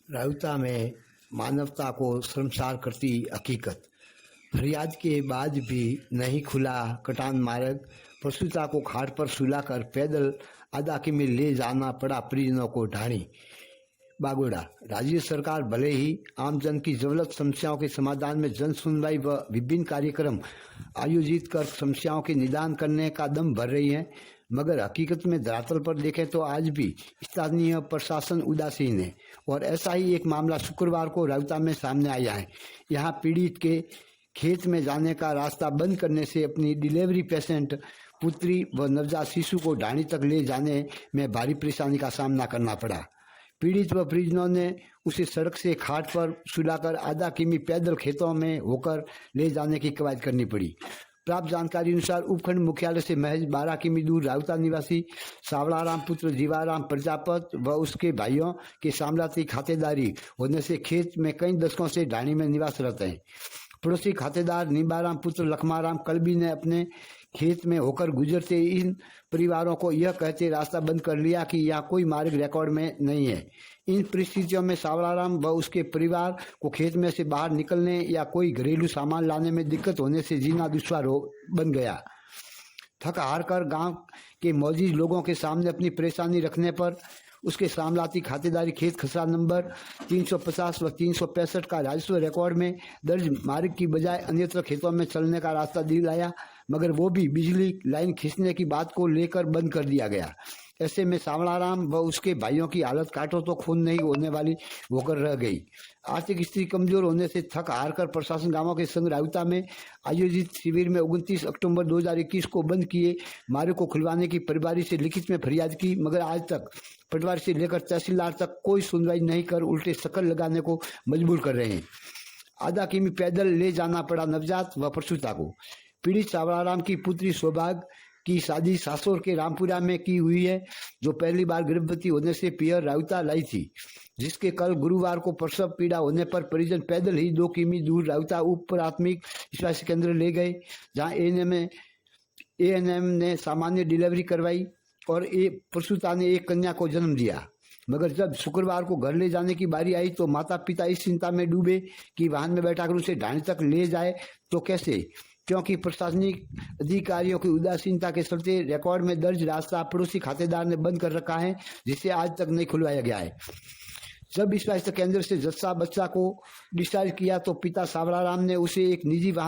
रायुता में मानवता को शर्मसार करती हकीकत। फरियाद के बाद भी नहीं खुला कटान मार्ग। प्रसूता को घाट पर सुलाकर पैदल आधा किमी ले जाना पड़ा परिजनों को ढाणी। बागोड़ा। राज्य सरकार भले ही आमजन की जरूरत समस्याओं के समाधान में जन सुनवाई व विभिन्न कार्यक्रम आयोजित कर समस्याओं के निदान करने का दम भर रही है, मगर हकीकत में धरातल पर देखें तो आज भी स्थानीय प्रशासन उदासीन है। और ऐसा ही एक मामला शुक्रवार को रायुता में सामने आया है। यहाँ पीड़ित के खेत में जाने का रास्ता बंद करने से अपनी डिलीवरी पेशेंट पुत्री व नवजात शिशु को ढाणी तक ले जाने में भारी परेशानी का सामना करना पड़ा। पीड़ित व परिजनों ने उसे सड़क से घाट पर सुलाकर आधा किमी पैदल खेतों में होकर ले जाने की कवायद करनी पड़ी। प्राप्त जानकारी अनुसार उपखंड मुख्यालय से महज 12 किमी दूर रायुता निवासी सावलाराम पुत्र जीवाराम प्रजापत व उसके भाइयों के सामलाती खातेदारी होने से खेत में कई दशकों से ढाणी में निवासरत हैं। पड़ोसी खातेदार निबाराम पुत्र लखमाराम कलबी ने अपने खेत में होकर गुजरते इन परिवारों को यह कहते रास्ता बंद कर लिया कि यहाँ कोई मार्ग रिकॉर्ड में नहीं है। इन परिस्थितियों में सावलाराम व उसके परिवार को खेत में से बाहर निकलने या कोई घरेलू सामान लाने में दिक्कत होने से जीना दुश्वार बन गया। थक हार कर गांव के मौजूद लोगों के सामने अपनी परेशानी रखने पर उसके सामलाती खातेदारी खेत खसरा नंबर 350 व 365 का राजस्व रिकॉर्ड में दर्ज मार्ग की बजाय अन्यत्र खेतों में चलने का रास्ता दिलाया, मगर वो भी बिजली लाइन खींचने की बात को लेकर बंद कर दिया गया। ऐसे में सावलाराम व उसके भाइयों की हालत काटो तो खून नहीं होने वाली होकर रह गई। आर्थिक स्थिति कमजोर होने से थक हार कर प्रशासन गांवों के संघ रायुता में आयोजित शिविर में 29 अक्टूबर 2021 को बंद किए मार्ग को खुलवाने की परिवारी से लिखित में फरियाद की, मगर आज तक पटवारी से लेकर तहसीलदार तक कोई सुनवाई नहीं कर उल्टे शक्ल लगाने को मजबूर कर रहे हैं। आधा किमी पैदल ले जाना पड़ा नवजात व प्रसूता को। पीड़ित सावलाराम की पुत्री सौभाग्य की शादी सासोर के रामपुरा में की हुई है, जो पहली बार गर्भवती होने से पियर रायुता लाई थी, जिसके कल गुरुवार को प्रसव पीड़ा होने पर परिजन पैदल ही 2 किमी दूर रायुता उप प्राथमिक स्वास्थ्य केंद्र ले गए, जहां एएनएम ने सामान्य डिलीवरी करवाई और प्रसूता ने एक कन्या को जन्म दिया। मगर जब शुक्रवार को घर ले जाने की बारी आई तो माता पिता इस चिंता में डूबे कि वाहन में बैठाकर उसे ढाणी तक ले जाए तो कैसे, क्योंकि प्रशासनिक अधिकारियों की उदासीनता के चलते रिकॉर्ड में दर्ज रास्ता पड़ोसी खातेदार ने बंद कर रखा है, जिसे आज तक नहीं खुलवाया गया है। जब इस स्वास्थ्य केंद्र से जस्सा बच्चा को डिस्चार्ज किया तो पिता सावलाराम ने उसे एक निजी वाहन